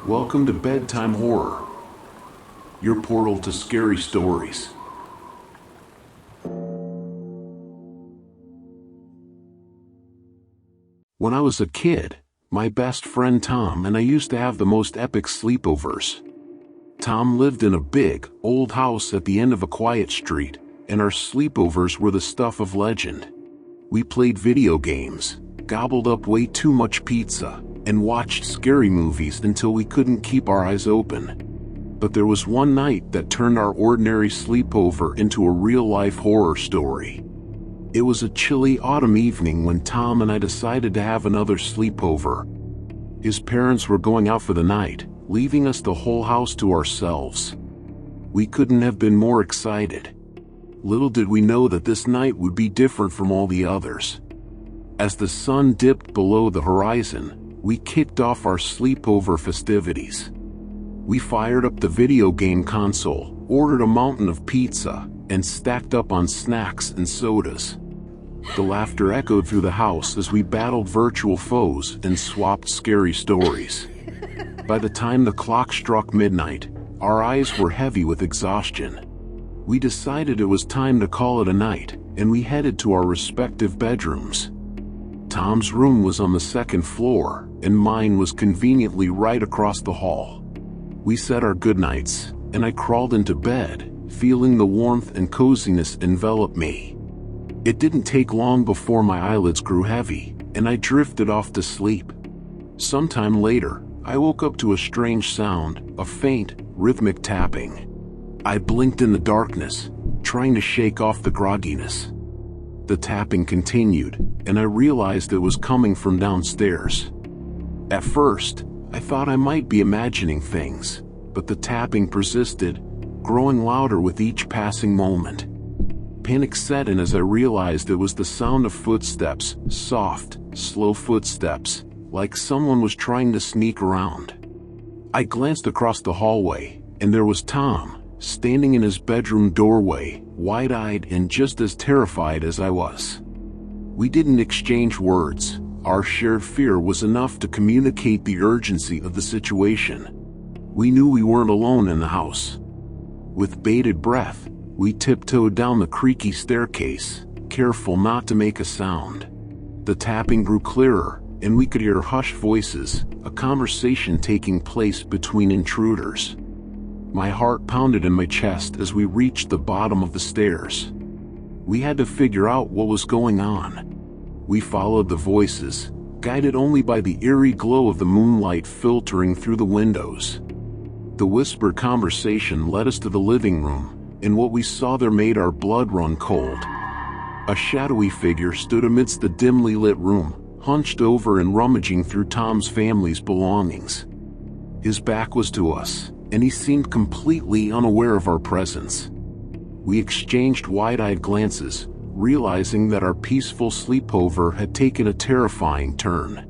Welcome to Bedtime Horror, your portal to scary stories. When I was a kid, my best friend Tom and I used to have the most epic sleepovers. Tom lived in a big, old house at the end of a quiet street, and our sleepovers were the stuff of legend. We played video games, gobbled up way too much pizza, and watched scary movies until we couldn't keep our eyes open. But there was one night that turned our ordinary sleepover into a real-life horror story. It was a chilly autumn evening when Tom and I decided to have another sleepover. His parents were going out for the night, leaving us the whole house to ourselves. We couldn't have been more excited. Little did we know that this night would be different from all the others. As the sun dipped below the horizon, we kicked off our sleepover festivities. We fired up the video game console, ordered a mountain of pizza, and stacked up on snacks and sodas. The laughter echoed through the house as we battled virtual foes and swapped scary stories. By the time the clock struck midnight, our eyes were heavy with exhaustion. We decided it was time to call it a night, and we headed to our respective bedrooms. Tom's room was on the second floor, and mine was conveniently right across the hall. We said our goodnights, and I crawled into bed, feeling the warmth and coziness envelop me. It didn't take long before my eyelids grew heavy, and I drifted off to sleep. Sometime later, I woke up to a strange sound, a faint, rhythmic tapping. I blinked in the darkness, trying to shake off the grogginess. The tapping continued, and I realized it was coming from downstairs. At first, I thought I might be imagining things, but the tapping persisted, growing louder with each passing moment. Panic set in as I realized it was the sound of footsteps, soft, slow footsteps, like someone was trying to sneak around. I glanced across the hallway, and there was Tom, standing in his bedroom doorway, wide-eyed and just as terrified as I was. We didn't exchange words. Our shared fear was enough to communicate the urgency of the situation. We knew we weren't alone in the house. With bated breath, we tiptoed down the creaky staircase, careful not to make a sound. The tapping grew clearer, and we could hear hushed voices, a conversation taking place between intruders. My heart pounded in my chest as we reached the bottom of the stairs. We had to figure out what was going on. We followed the voices, guided only by the eerie glow of the moonlight filtering through the windows. The whispered conversation led us to the living room, and what we saw there made our blood run cold. A shadowy figure stood amidst the dimly lit room, hunched over and rummaging through Tom's family's belongings. His back was to us, and he seemed completely unaware of our presence. We exchanged wide-eyed glances, realizing that our peaceful sleepover had taken a terrifying turn.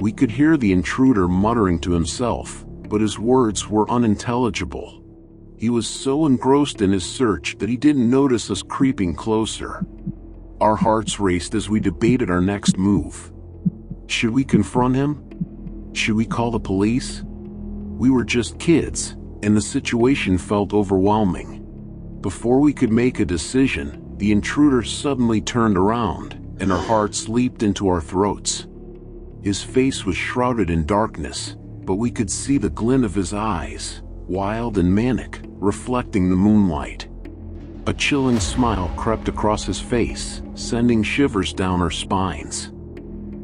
We could hear the intruder muttering to himself, but his words were unintelligible. He was so engrossed in his search that he didn't notice us creeping closer. Our hearts raced as we debated our next move. Should we confront him? Should we call the police? We were just kids, and the situation felt overwhelming. Before we could make a decision, the intruder suddenly turned around, and our hearts leaped into our throats. His face was shrouded in darkness, but we could see the glint of his eyes, wild and manic, reflecting the moonlight. A chilling smile crept across his face, sending shivers down our spines.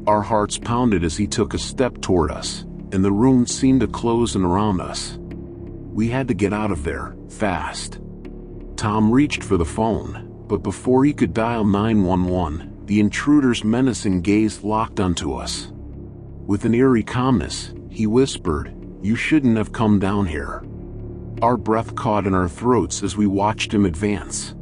Our hearts pounded as he took a step toward us, and the room seemed to close in around us. We had to get out of there, fast. Tom reached for the phone, but before he could dial 911, the intruder's menacing gaze locked onto us. With an eerie calmness, he whispered, "You shouldn't have come down here." Our breath caught in our throats as we watched him advance.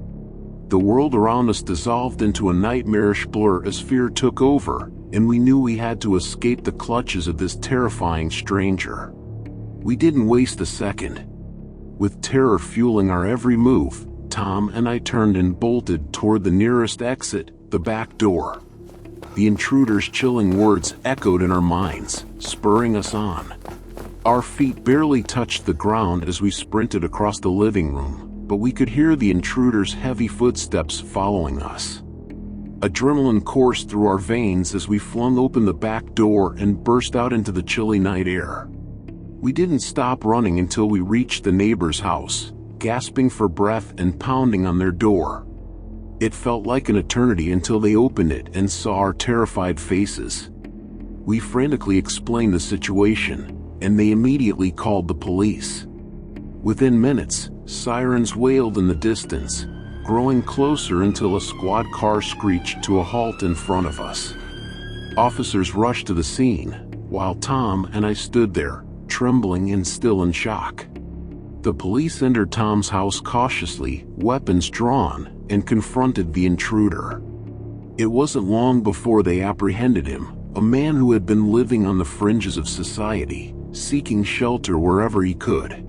The world around us dissolved into a nightmarish blur as fear took over, and we knew we had to escape the clutches of this terrifying stranger. We didn't waste a second. With terror fueling our every move, Tom and I turned and bolted toward the nearest exit, the back door. The intruder's chilling words echoed in our minds, spurring us on. Our feet barely touched the ground as we sprinted across the living room, but we could hear the intruder's heavy footsteps following us. Adrenaline coursed through our veins as we flung open the back door and burst out into the chilly night air. We didn't stop running until we reached the neighbor's house, gasping for breath and pounding on their door. It felt like an eternity until they opened it and saw our terrified faces. We frantically explained the situation, and they immediately called the police. Within minutes, sirens wailed in the distance, growing closer until a squad car screeched to a halt in front of us. Officers rushed to the scene, while Tom and I stood there, trembling and still in shock. The police entered Tom's house cautiously, weapons drawn, and confronted the intruder. It wasn't long before they apprehended him, a man who had been living on the fringes of society, seeking shelter wherever he could.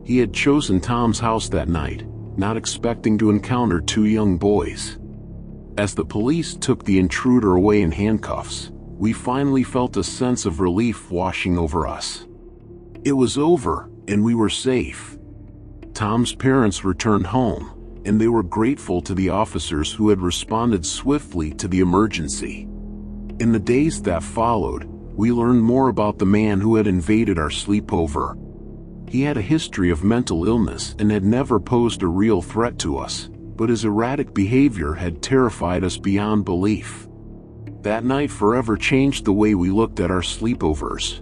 He had chosen Tom's house that night, not expecting to encounter two young boys. As the police took the intruder away in handcuffs, we finally felt a sense of relief washing over us. It was over, and we were safe. Tom's parents returned home, and they were grateful to the officers who had responded swiftly to the emergency. In the days that followed, we learned more about the man who had invaded our sleepover. He had a history of mental illness and had never posed a real threat to us, but his erratic behavior had terrified us beyond belief. That night forever changed the way we looked at our sleepovers.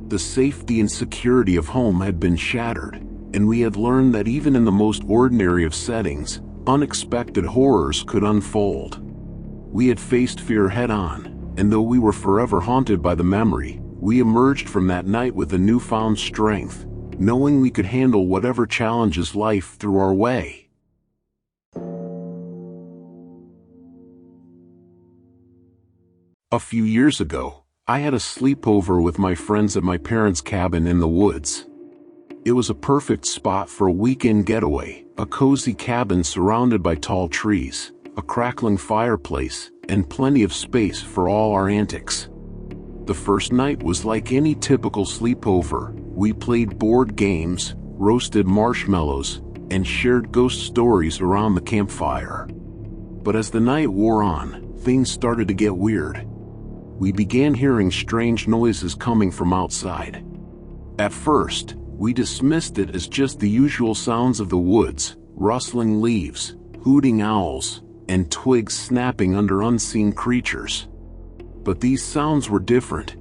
The safety and security of home had been shattered, and we had learned that even in the most ordinary of settings, unexpected horrors could unfold. We had faced fear head-on, and though we were forever haunted by the memory, we emerged from that night with a newfound strength, knowing we could handle whatever challenges life threw our way. A few years ago, I had a sleepover with my friends at my parents' cabin in the woods. It was a perfect spot for a weekend getaway, a cozy cabin surrounded by tall trees, a crackling fireplace, and plenty of space for all our antics. The first night was like any typical sleepover. We played board games, roasted marshmallows, and shared ghost stories around the campfire. But as the night wore on, things started to get weird. We began hearing strange noises coming from outside. At first, we dismissed it as just the usual sounds of the woods, rustling leaves, hooting owls, and twigs snapping under unseen creatures. But these sounds were different.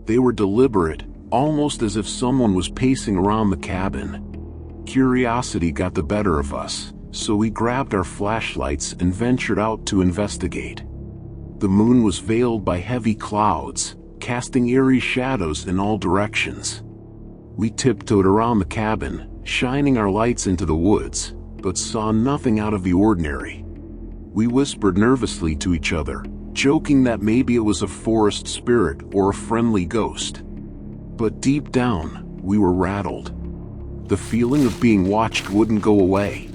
They were deliberate, almost as if someone was pacing around the cabin. Curiosity got the better of us, so we grabbed our flashlights and ventured out to investigate. The moon was veiled by heavy clouds, casting eerie shadows in all directions. We tiptoed around the cabin, shining our lights into the woods, but saw nothing out of the ordinary. We whispered nervously to each other, joking that maybe it was a forest spirit or a friendly ghost. But deep down, we were rattled. The feeling of being watched wouldn't go away,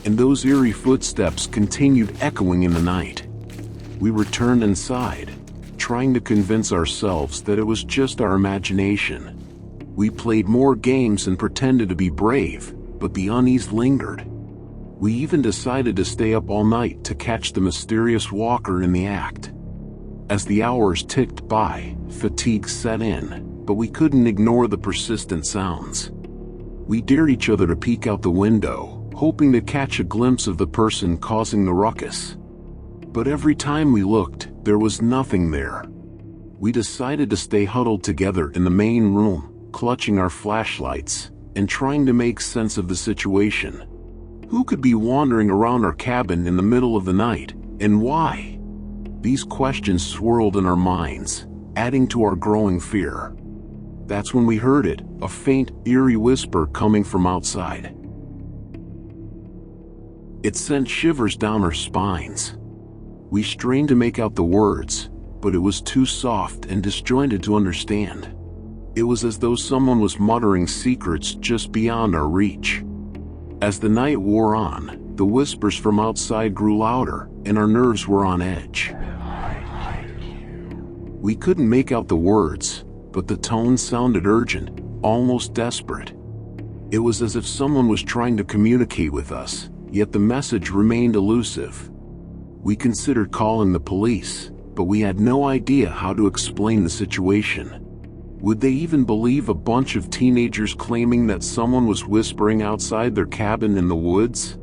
and those eerie footsteps continued echoing in the night. We returned inside, trying to convince ourselves that it was just our imagination. We played more games and pretended to be brave, but the unease lingered. We even decided to stay up all night to catch the mysterious walker in the act. As the hours ticked by, fatigue set in, but we couldn't ignore the persistent sounds. We dared each other to peek out the window, hoping to catch a glimpse of the person causing the ruckus. But every time we looked, there was nothing there. We decided to stay huddled together in the main room, clutching our flashlights, and trying to make sense of the situation. Who could be wandering around our cabin in the middle of the night, and why? These questions swirled in our minds, adding to our growing fear. That's when we heard it, a faint, eerie whisper coming from outside. It sent shivers down our spines. We strained to make out the words, but it was too soft and disjointed to understand. It was as though someone was muttering secrets just beyond our reach. As the night wore on, the whispers from outside grew louder, and our nerves were on edge. We couldn't make out the words, but the tone sounded urgent, almost desperate. It was as if someone was trying to communicate with us, yet the message remained elusive. We considered calling the police, but we had no idea how to explain the situation. Would they even believe a bunch of teenagers claiming that someone was whispering outside their cabin in the woods?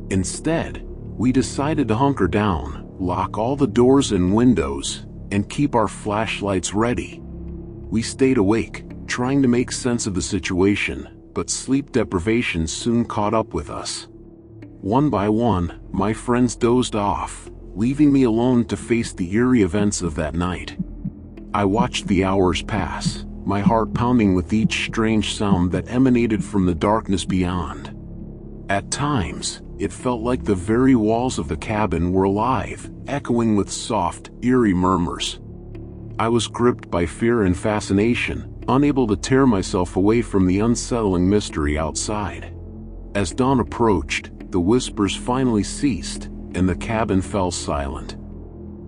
Instead, we decided to hunker down, lock all the doors and windows, and keep our flashlights ready. We stayed awake, trying to make sense of the situation, but sleep deprivation soon caught up with us. One by one, my friends dozed off, leaving me alone to face the eerie events of that night. I watched the hours pass, my heart pounding with each strange sound that emanated from the darkness beyond. At times, it felt like the very walls of the cabin were alive, echoing with soft, eerie murmurs. I was gripped by fear and fascination, unable to tear myself away from the unsettling mystery outside. As dawn approached, the whispers finally ceased, and the cabin fell silent.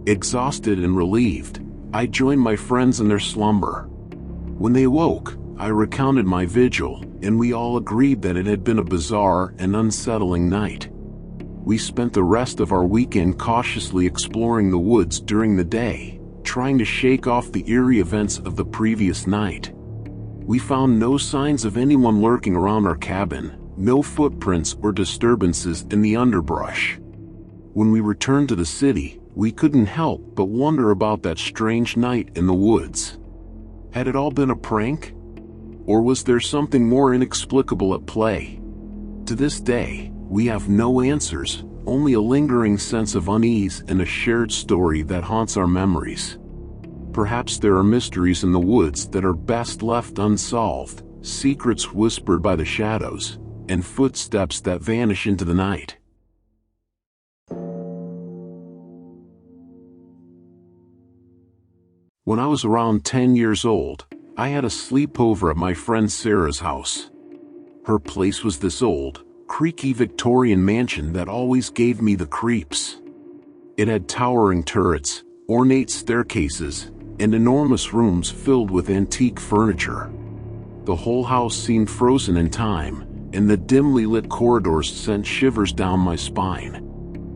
Exhausted and relieved, I joined my friends in their slumber. When they woke, I recounted my vigil, and we all agreed that it had been a bizarre and unsettling night. We spent the rest of our weekend cautiously exploring the woods during the day, trying to shake off the eerie events of the previous night. We found no signs of anyone lurking around our cabin, no footprints or disturbances in the underbrush. When we returned to the city, we couldn't help but wonder about that strange night in the woods. Had it all been a prank? Or was there something more inexplicable at play? To this day, we have no answers, only a lingering sense of unease and a shared story that haunts our memories. Perhaps there are mysteries in the woods that are best left unsolved, secrets whispered by the shadows, and footsteps that vanish into the night. When I was around 10 years old, I had a sleepover at my friend Sarah's house. Her place was this old, creaky Victorian mansion that always gave me the creeps. It had towering turrets, ornate staircases, and enormous rooms filled with antique furniture. The whole house seemed frozen in time, and the dimly lit corridors sent shivers down my spine.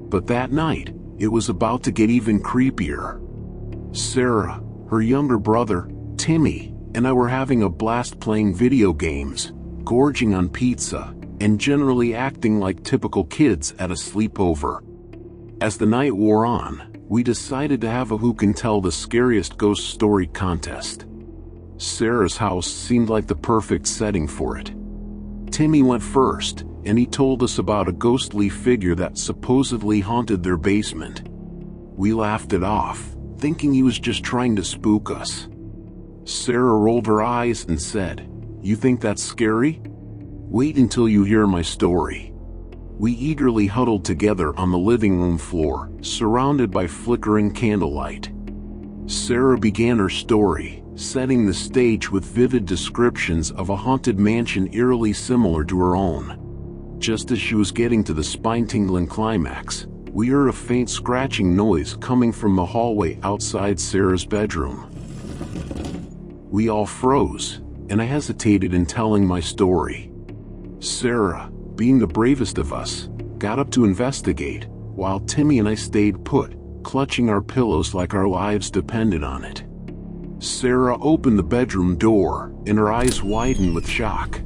But that night, it was about to get even creepier. Sarah, her younger brother, Timmy, and I were having a blast playing video games, gorging on pizza, and generally acting like typical kids at a sleepover. As the night wore on, we decided to have a who can tell the scariest ghost story contest. Sarah's house seemed like the perfect setting for it. Timmy went first, and he told us about a ghostly figure that supposedly haunted their basement. We laughed it off, thinking he was just trying to spook us. Sarah rolled her eyes and said, "You think that's scary? Wait until you hear my story." We eagerly huddled together on the living room floor, surrounded by flickering candlelight. Sarah began her story, setting the stage with vivid descriptions of a haunted mansion eerily similar to her own. Just as she was getting to the spine-tingling climax, we heard a faint scratching noise coming from the hallway outside Sarah's bedroom. We all froze, and I hesitated in telling my story. Sarah, being the bravest of us, got up to investigate, while Timmy and I stayed put, clutching our pillows like our lives depended on it. Sarah opened the bedroom door, and her eyes widened with shock.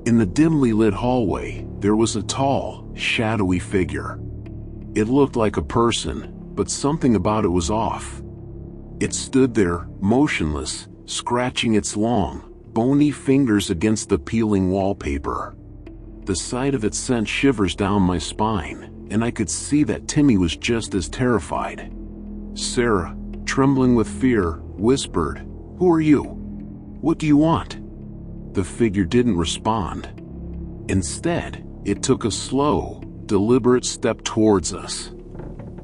In the dimly lit hallway, there was a tall, shadowy figure. It looked like a person, but something about it was off. It stood there, motionless, scratching its long, bony fingers against the peeling wallpaper. The sight of it sent shivers down my spine, and I could see that Timmy was just as terrified. Sarah, trembling with fear, whispered, "Who are you? What do you want?" The figure didn't respond. Instead, it took a slow, deliberate step towards us.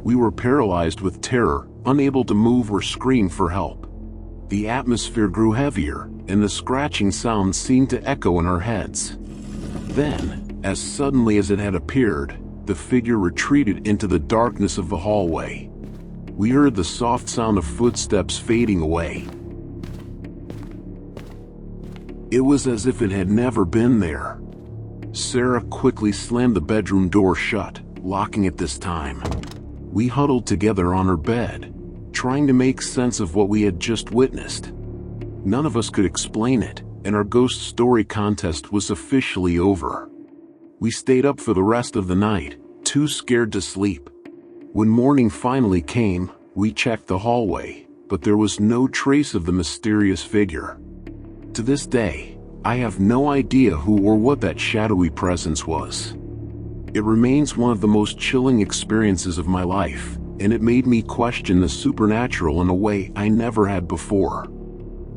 We were paralyzed with terror, unable to move or scream for help. The atmosphere grew heavier, and the scratching sound seemed to echo in our heads. Then, as suddenly as it had appeared, the figure retreated into the darkness of the hallway. We heard the soft sound of footsteps fading away. It was as if it had never been there. Sarah quickly slammed the bedroom door shut, locking it this time. We huddled together on her bed, trying to make sense of what we had just witnessed. None of us could explain it, and our ghost story contest was officially over. We stayed up for the rest of the night, too scared to sleep. When morning finally came, we checked the hallway, but there was no trace of the mysterious figure. To this day, I have no idea who or what that shadowy presence was. It remains one of the most chilling experiences of my life, and it made me question the supernatural in a way I never had before.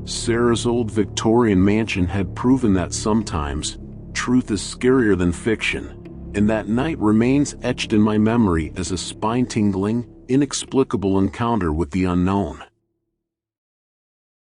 Sarah's old Victorian mansion had proven that sometimes, truth is scarier than fiction, and that night remains etched in my memory as a spine-tingling, inexplicable encounter with the unknown.